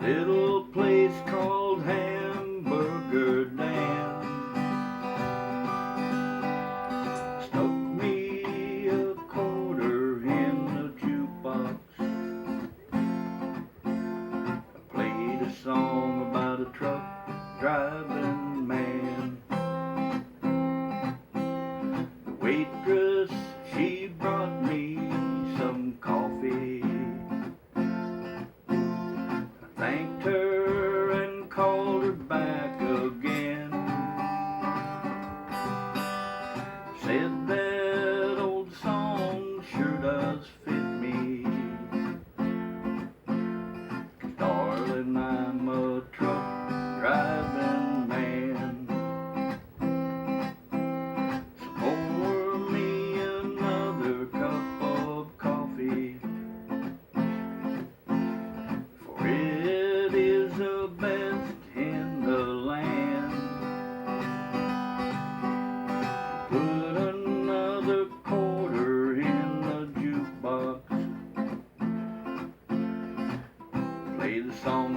little place called Hamburger Dan. Stuck me a quarter in the jukebox. I played a song about a truck driving man. The waitress, she brought me some coffee. I thanked her and called her back again. Said that old song sure does fit me. 'Cause darling, I'm a truck driving man. So pour me another cup of coffee, for it is the best in the land. Put another quarter in the jukebox. Play the song